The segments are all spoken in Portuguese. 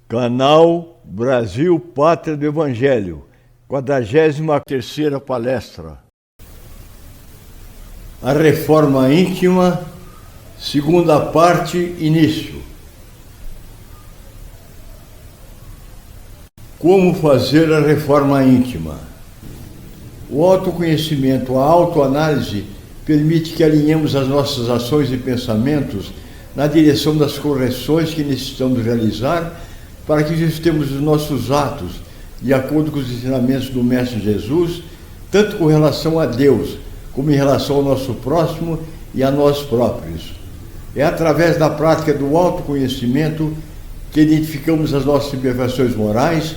Canal Brasil Pátria do Evangelho, 43ª palestra. A Reforma Íntima, segunda parte, início. Como fazer a reforma íntima? O autoconhecimento, a autoanálise, permite que alinhemos as nossas ações e pensamentos na direção das correções que necessitamos realizar para que ajustemos os nossos atos de acordo com os ensinamentos do Mestre Jesus, tanto com relação a Deus, como em relação ao nosso próximo e a nós próprios. É através da prática do autoconhecimento que identificamos as nossas imperfeições morais,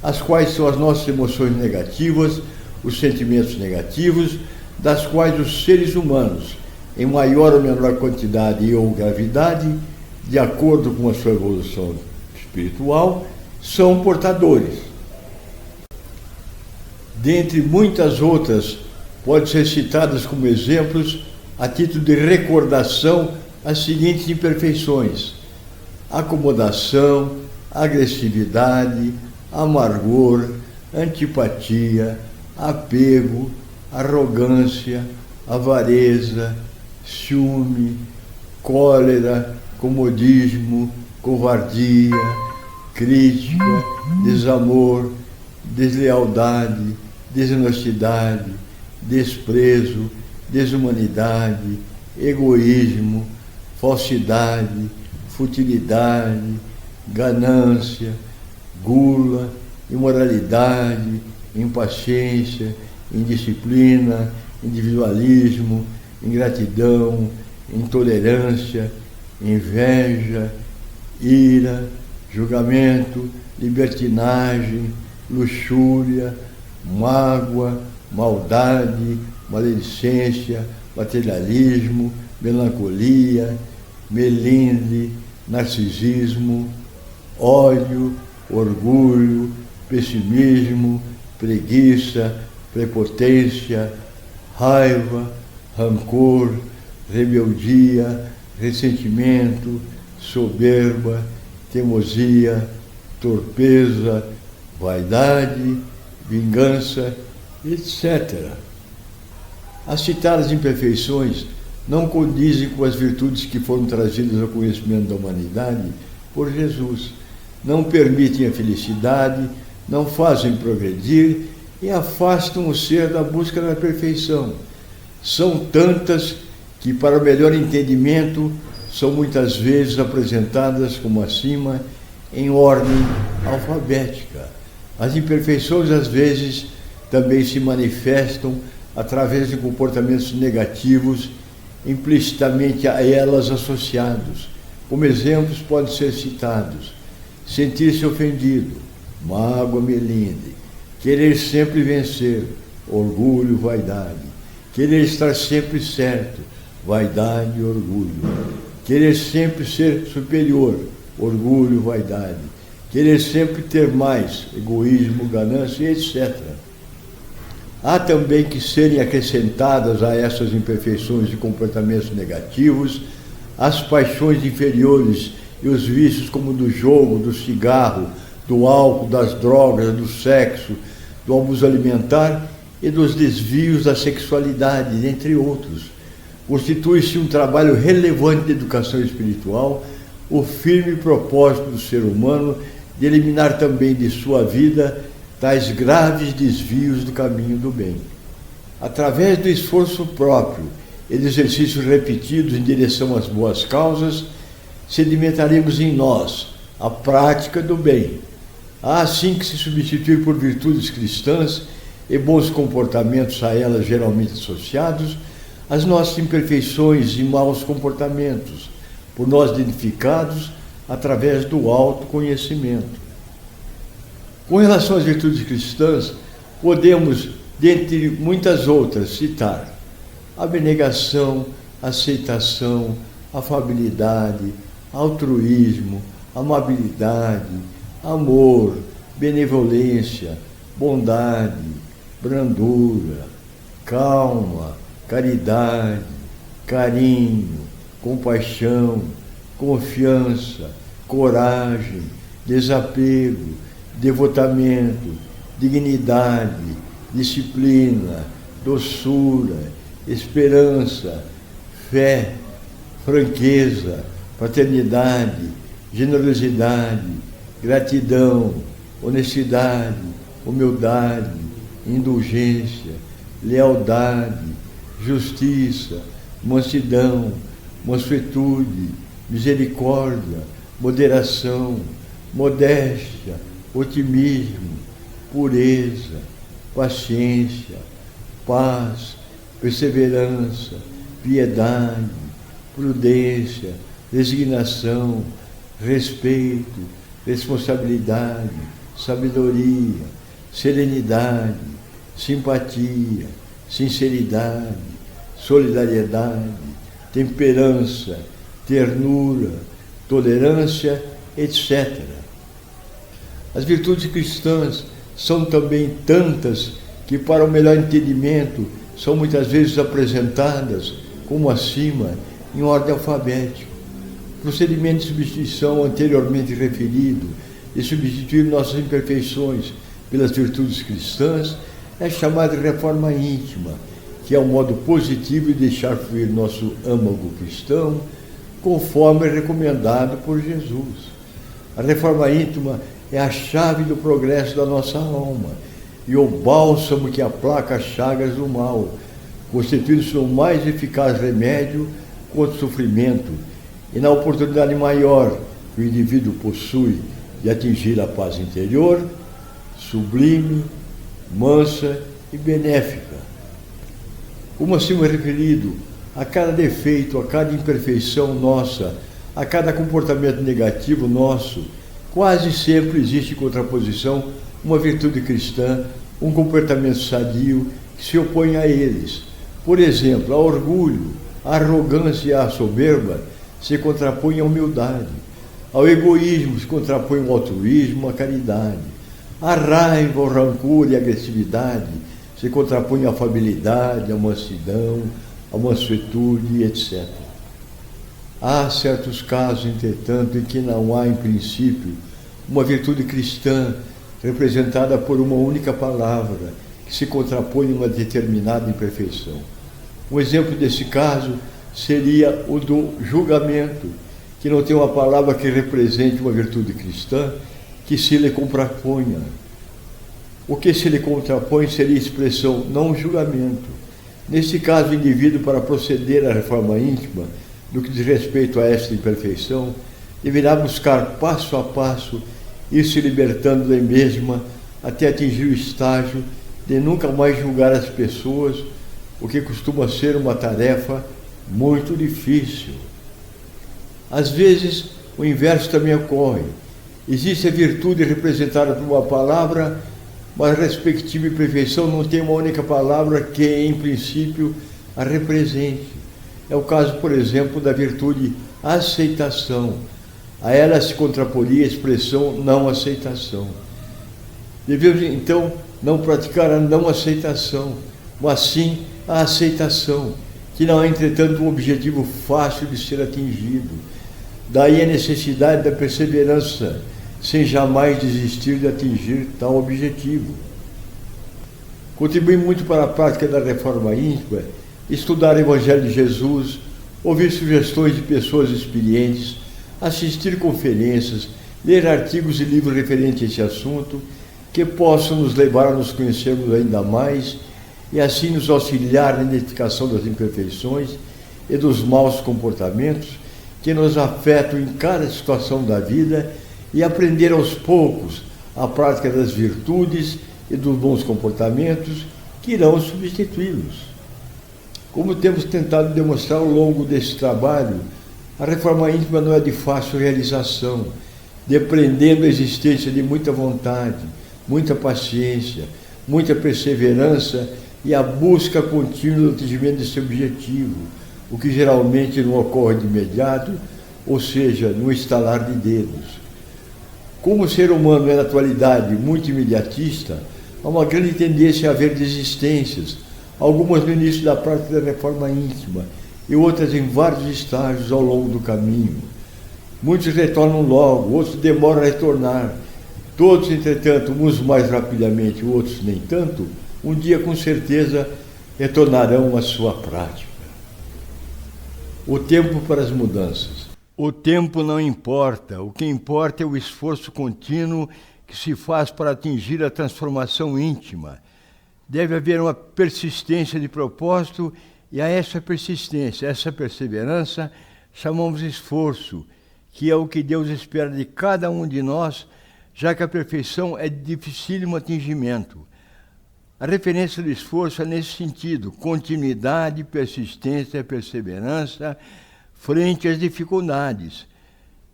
as quais são as nossas emoções negativas, os sentimentos negativos, das quais os seres humanos, em maior ou menor quantidade ou gravidade, de acordo com a sua evolução espiritual, são portadores. Dentre muitas outras, podem ser citadas como exemplos, a título de recordação, as seguintes imperfeições: acomodação, agressividade, amargor, antipatia, apego, arrogância, avareza, ciúme, cólera, comodismo, covardia, crítica, desamor, deslealdade, desonestidade, desprezo, desumanidade, egoísmo, falsidade, futilidade, ganância, gula, imoralidade, impaciência, indisciplina, individualismo, ingratidão, intolerância, inveja, ira, julgamento, libertinagem, luxúria, mágoa, maldade, maledicência, materialismo, melancolia, melindre, narcisismo, ódio, orgulho, pessimismo, preguiça, prepotência, raiva, rancor, rebeldia, ressentimento, soberba, teimosia, torpeza, vaidade, vingança, etc. As citadas imperfeições não condizem com as virtudes que foram trazidas ao conhecimento da humanidade por Jesus. Não permitem a felicidade, não fazem progredir e afastam o ser da busca da perfeição. São tantas que, para melhor entendimento, são muitas vezes apresentadas como acima, em ordem alfabética. As imperfeições, às vezes, também se manifestam através de comportamentos negativos, implicitamente a elas associados. Como exemplos podem ser citados: sentir-se ofendido, mágoa, melindre, querer sempre vencer, orgulho, vaidade, querer estar sempre certo, vaidade e orgulho, querer sempre ser superior, orgulho, vaidade, querer sempre ter mais, egoísmo, ganância, etc. Há também que serem acrescentadas a essas imperfeições e comportamentos negativos as paixões inferiores e os vícios como do jogo, do cigarro, do álcool, das drogas, do sexo, do abuso alimentar e dos desvios da sexualidade, entre outros. Constitui-se um trabalho relevante de educação espiritual o firme propósito do ser humano de eliminar também de sua vida tais graves desvios do caminho do bem. Através do esforço próprio e de exercícios repetidos em direção às boas causas, sedimentaremos em nós a prática do bem. Há assim que se substituir por virtudes cristãs e bons comportamentos a elas geralmente associados as nossas imperfeições e maus comportamentos, por nós identificados através do autoconhecimento. Com relação às virtudes cristãs, podemos, dentre muitas outras, citar abnegação, aceitação, afabilidade, altruísmo, amabilidade, amor, benevolência, bondade, brandura, calma, caridade, carinho, compaixão, confiança, coragem, desapego, devotamento, dignidade, disciplina, doçura, esperança, fé, franqueza, fraternidade, generosidade, gratidão, honestidade, humildade, indulgência, lealdade, justiça, mansidão, mansuetude, misericórdia, moderação, modéstia, otimismo, pureza, paciência, paz, perseverança, piedade, prudência, resignação, respeito, responsabilidade, sabedoria, serenidade, simpatia, sinceridade, solidariedade, temperança, ternura, tolerância, etc. As virtudes cristãs são também tantas que, para o melhor entendimento, são muitas vezes apresentadas, como acima, em ordem alfabética. O procedimento de substituição anteriormente referido, de substituir nossas imperfeições pelas virtudes cristãs, é chamada de reforma íntima, que é um modo positivo de deixar fluir nosso âmago cristão, conforme recomendado por Jesus. A reforma íntima é a chave do progresso da nossa alma e o bálsamo que aplaca as chagas do mal, constituindo-se no mais eficaz remédio contra o sofrimento e na oportunidade maior que o indivíduo possui de atingir a paz interior, sublime, mansa e benéfica. Como acima referido, a cada defeito, a cada imperfeição nossa, a cada comportamento negativo nosso, quase sempre existe em contraposição uma virtude cristã, um comportamento sadio que se opõe a eles. Por exemplo, ao orgulho, à arrogância e à soberba se contrapõe a humildade. Ao egoísmo se contrapõe o altruísmo, a caridade. À raiva, ao rancor e à agressividade se contrapõe a afabilidade, a mansidão, a mansuetude, etc. Há certos casos, entretanto, em que não há, em princípio, uma virtude cristã representada por uma única palavra que se contrapõe a uma determinada imperfeição. Um exemplo desse caso seria o do julgamento, que não tem uma palavra que represente uma virtude cristã que se lhe contraponha. O que se lhe contrapõe seria a expressão não julgamento. Nesse caso, o indivíduo, para proceder à reforma íntima, no que diz respeito a esta imperfeição, deverá buscar passo a passo ir se libertando da mesma até atingir o estágio de nunca mais julgar as pessoas, o que costuma ser uma tarefa muito difícil. Às vezes, o inverso também ocorre. Existe a virtude representada por uma palavra, mas a respectiva imperfeição não tem uma única palavra que, em princípio, a represente. É o caso, por exemplo, da virtude aceitação. A ela se contraporia a expressão não aceitação. Devemos, então, não praticar a não aceitação, mas sim a aceitação, que não é, entretanto, um objetivo fácil de ser atingido. Daí a necessidade da perseverança, sem jamais desistir de atingir tal objetivo. Contribui muito para a prática da reforma íntima estudar o Evangelho de Jesus, ouvir sugestões de pessoas experientes, assistir conferências, ler artigos e livros referentes a esse assunto, que possam nos levar a nos conhecermos ainda mais e assim nos auxiliar na identificação das imperfeições e dos maus comportamentos que nos afetam em cada situação da vida e aprender aos poucos a prática das virtudes e dos bons comportamentos que irão substituí-los. Como temos tentado demonstrar ao longo desse trabalho, a reforma íntima não é de fácil realização, dependendo da existência de muita vontade, muita paciência, muita perseverança e a busca contínua do atingimento desse objetivo, o que geralmente não ocorre de imediato, ou seja, no estalar de dedos. Como o ser humano é, na atualidade, muito imediatista, há uma grande tendência a haver desistências, algumas no início da prática da reforma íntima e outras em vários estágios ao longo do caminho. Muitos retornam logo, outros demoram a retornar. Todos, entretanto, uns mais rapidamente, outros nem tanto, um dia com certeza retornarão à sua prática. O tempo para as mudanças. O tempo não importa, o que importa é o esforço contínuo que se faz para atingir a transformação íntima. Deve haver uma persistência de propósito e a essa persistência, essa perseverança, chamamos esforço, que é o que Deus espera de cada um de nós, já que a perfeição é de dificílimo atingimento. A referência do esforço é nesse sentido, continuidade, persistência, perseverança, frente às dificuldades.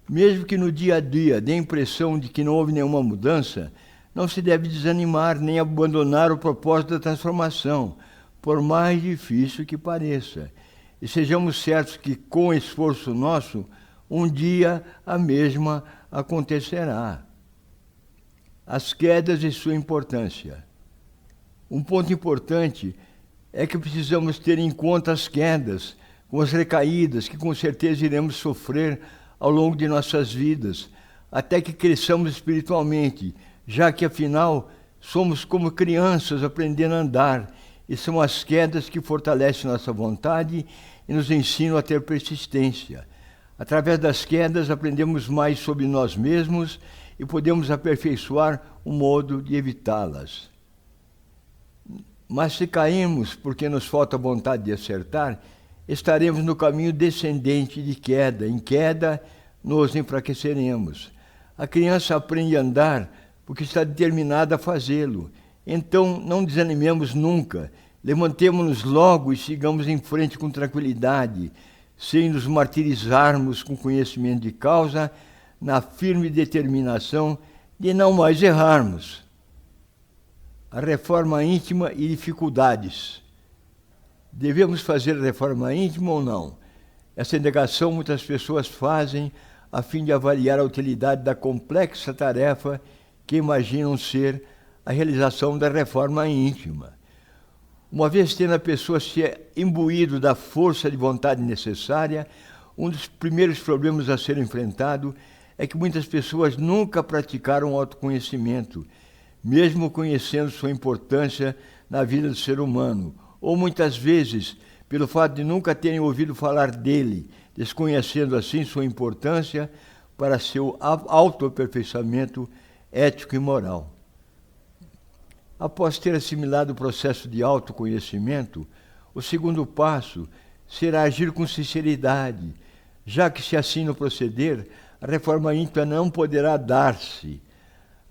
Mesmo que no dia a dia dê a impressão de que não houve nenhuma mudança, não se deve desanimar nem abandonar o propósito da transformação, por mais difícil que pareça. E sejamos certos que, com esforço nosso, um dia a mesma acontecerá. As quedas e sua importância. Um ponto importante é que precisamos ter em conta as quedas, com as recaídas que com certeza iremos sofrer ao longo de nossas vidas, até que cresçamos espiritualmente, já que afinal somos como crianças aprendendo a andar, e são as quedas que fortalecem nossa vontade e nos ensinam a ter persistência. Através das quedas aprendemos mais sobre nós mesmos e podemos aperfeiçoar o modo de evitá-las. Mas se caímos porque nos falta vontade de acertar, estaremos no caminho descendente de queda. Em queda, nos enfraqueceremos. A criança aprende a andar porque está determinada a fazê-lo. Então, não desanimemos nunca. Levantemo-nos logo e sigamos em frente com tranquilidade, sem nos martirizarmos com conhecimento de causa, na firme determinação de não mais errarmos. A reforma íntima e dificuldades. Devemos fazer a reforma íntima ou não? Essa indagação muitas pessoas fazem a fim de avaliar a utilidade da complexa tarefa que imaginam ser a realização da reforma íntima. Uma vez tendo a pessoa se imbuído da força de vontade necessária, um dos primeiros problemas a ser enfrentado é que muitas pessoas nunca praticaram o autoconhecimento, mesmo conhecendo sua importância na vida do ser humano, ou muitas vezes, pelo fato de nunca terem ouvido falar dele, desconhecendo assim sua importância para seu autoaperfeiçoamento ético e moral. Após ter assimilado o processo de autoconhecimento, o segundo passo será agir com sinceridade, já que se assim não proceder, a reforma íntima não poderá dar-se.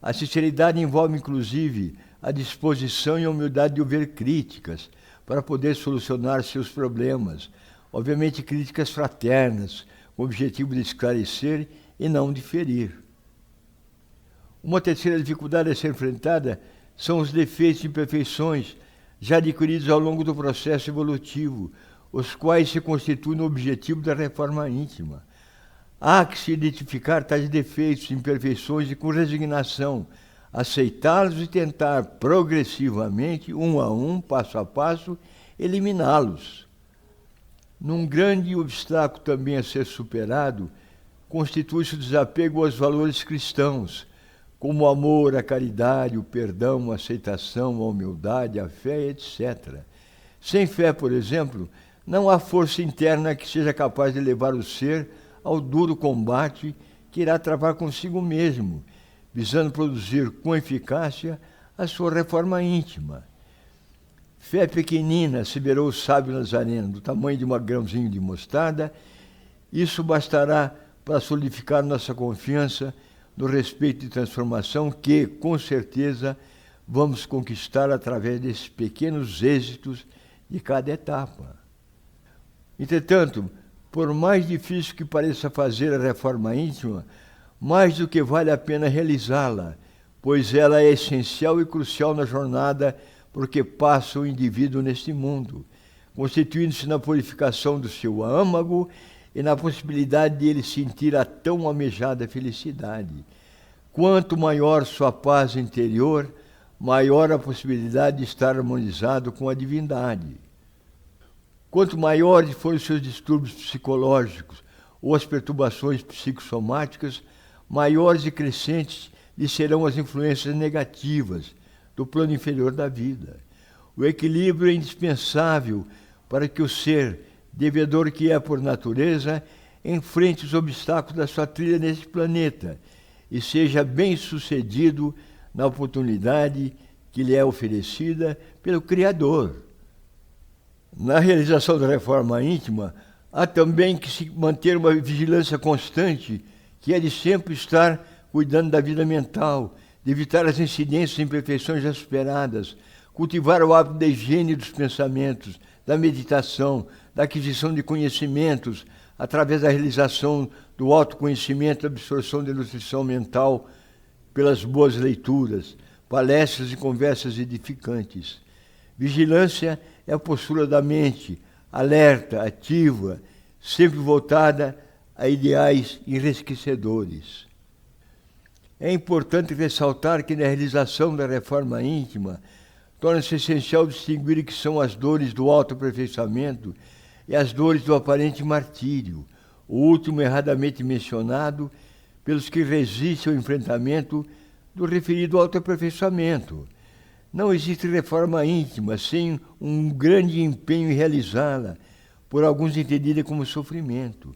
A sinceridade envolve, inclusive, a disposição e a humildade de ouvir críticas para poder solucionar seus problemas. Obviamente, críticas fraternas, com o objetivo de esclarecer e não de ferir. Uma terceira dificuldade a ser enfrentada são os defeitos e imperfeições já adquiridos ao longo do processo evolutivo, os quais se constituem no objetivo da reforma íntima. Há que se identificar tais defeitos e imperfeições e, com resignação, aceitá-los e tentar progressivamente, um a um, passo a passo, eliminá-los. Num grande obstáculo também a ser superado, constitui-se o desapego aos valores cristãos, como o amor, a caridade, o perdão, a aceitação, a humildade, a fé, etc. Sem fé, por exemplo, não há força interna que seja capaz de levar o ser ao duro combate que irá travar consigo mesmo, visando produzir com eficácia a sua reforma íntima. Fé pequenina, asseverou o sábio Nazareno, do tamanho de um grãozinho de mostarda, isso bastará para solidificar nossa confiança no respeito e transformação que, com certeza, vamos conquistar através desses pequenos êxitos de cada etapa. Entretanto, por mais difícil que pareça fazer a reforma íntima, mais do que vale a pena realizá-la, pois ela é essencial e crucial na jornada porque passa o indivíduo neste mundo, constituindo-se na purificação do seu âmago e na possibilidade de ele sentir a tão almejada felicidade. Quanto maior sua paz interior, maior a possibilidade de estar harmonizado com a divindade. Quanto maiores forem os seus distúrbios psicológicos, ou as perturbações psicossomáticas, maiores e crescentes lhe serão as influências negativas do plano inferior da vida. O equilíbrio é indispensável para que o ser, devedor que é por natureza, enfrente os obstáculos da sua trilha neste planeta e seja bem-sucedido na oportunidade que lhe é oferecida pelo Criador. Na realização da reforma íntima, há também que se manter uma vigilância constante, que é de sempre estar cuidando da vida mental, de evitar as incidências e imperfeições já superadas, cultivar o hábito da higiene dos pensamentos, da meditação, da aquisição de conhecimentos, através da realização do autoconhecimento, da absorção de nutrição mental, pelas boas leituras, palestras e conversas edificantes. Vigilância é a postura da mente, alerta, ativa, sempre voltada a ideais enriquecedores. É importante ressaltar que na realização da reforma íntima, torna-se essencial distinguir o que são as dores do autoaperfeiçoamento e as dores do aparente martírio, o último erradamente mencionado pelos que resistem ao enfrentamento do referido autoaperfeiçoamento. Não existe reforma íntima sem um grande empenho em realizá-la, por alguns entendida como sofrimento.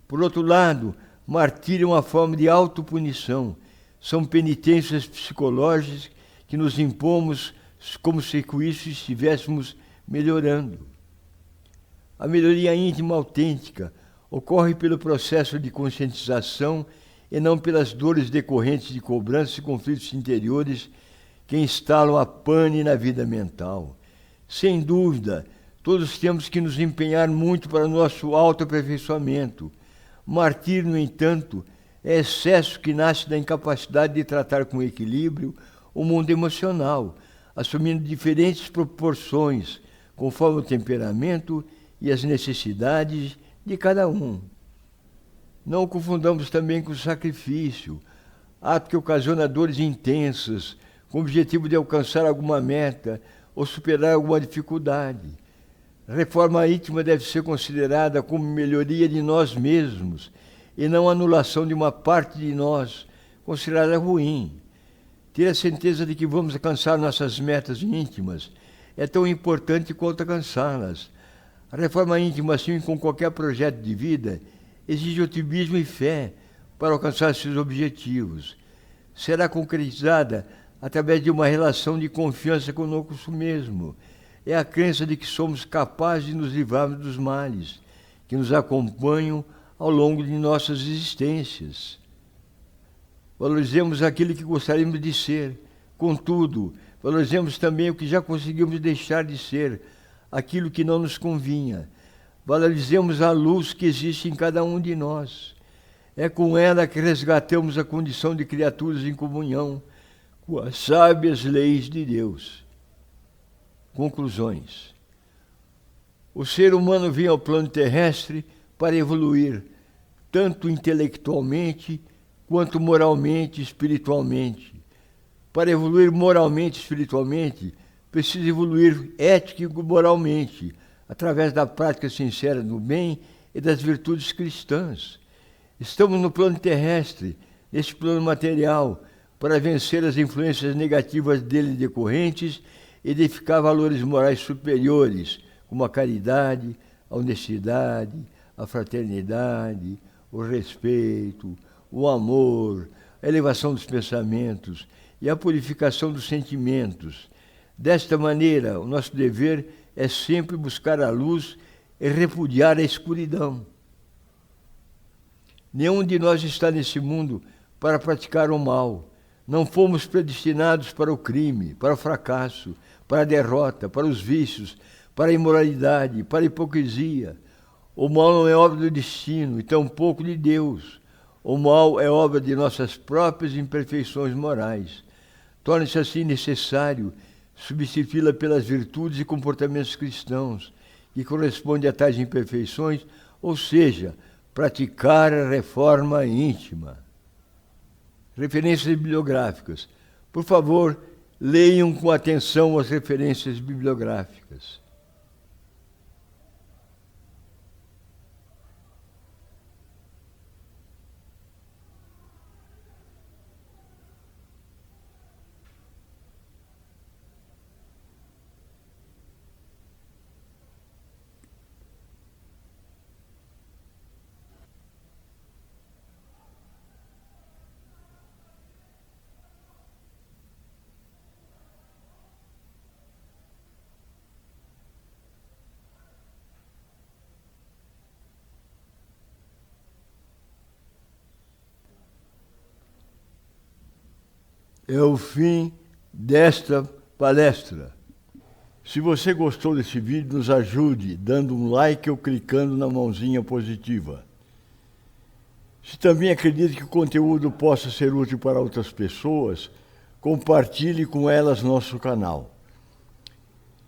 Por outro lado, martírio é uma forma de autopunição, são penitências psicológicas que nos impomos como se com isso estivéssemos melhorando. A melhoria íntima autêntica ocorre pelo processo de conscientização e não pelas dores decorrentes de cobranças e conflitos interiores que instalam a pane na vida mental. Sem dúvida, todos temos que nos empenhar muito para o nosso autoaperfeiçoamento. Martírio, no entanto, é excesso que nasce da incapacidade de tratar com equilíbrio o mundo emocional, assumindo diferentes proporções, conforme o temperamento e as necessidades de cada um. Não o confundamos também com o sacrifício, ato que ocasiona dores intensas, com o objetivo de alcançar alguma meta ou superar alguma dificuldade. A reforma íntima deve ser considerada como melhoria de nós mesmos e não anulação de uma parte de nós considerada ruim. Ter a certeza de que vamos alcançar nossas metas íntimas é tão importante quanto alcançá-las. A reforma íntima, assim como qualquer projeto de vida, exige otimismo e fé para alcançar seus objetivos. Será concretizada através de uma relação de confiança conosco mesmo. É a crença de que somos capazes de nos livrarmos dos males que nos acompanham ao longo de nossas existências. Valorizemos aquilo que gostaríamos de ser. Contudo, valorizemos também o que já conseguimos deixar de ser, aquilo que não nos convinha. Valorizemos a luz que existe em cada um de nós. É com ela que resgatamos a condição de criaturas em comunhão com as sábias leis de Deus. Conclusões. O ser humano vem ao plano terrestre para evoluir, tanto intelectualmente quanto moralmente e espiritualmente. Para evoluir moralmente e espiritualmente, precisa evoluir ética e moralmente, através da prática sincera do bem e das virtudes cristãs. Estamos no plano terrestre, neste plano material, para vencer as influências negativas dele decorrentes e edificar valores morais superiores, como a caridade, a honestidade, a fraternidade, o respeito, o amor, a elevação dos pensamentos e a purificação dos sentimentos. Desta maneira, o nosso dever é sempre buscar a luz e repudiar a escuridão. Nenhum de nós está nesse mundo para praticar o mal. Não fomos predestinados para o crime, para o fracasso, para a derrota, para os vícios, para a imoralidade, para a hipocrisia. O mal não é obra do destino e tampouco de Deus. O mal é obra de nossas próprias imperfeições morais. Torna-se assim necessário substituí-la pelas virtudes e comportamentos cristãos, que correspondem a tais imperfeições, ou seja, praticar a reforma íntima. Referências bibliográficas. Por favor, leiam com atenção as referências bibliográficas. é o fim desta palestra. Se você gostou desse vídeo, nos ajude dando um like ou clicando na mãozinha positiva. Se também acredita que o conteúdo possa ser útil para outras pessoas, compartilhe com elas nosso canal.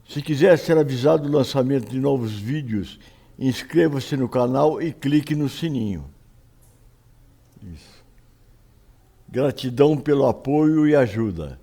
Se quiser ser avisado do lançamento de novos vídeos, inscreva-se no canal e clique no sininho. Isso. Gratidão pelo apoio e ajuda.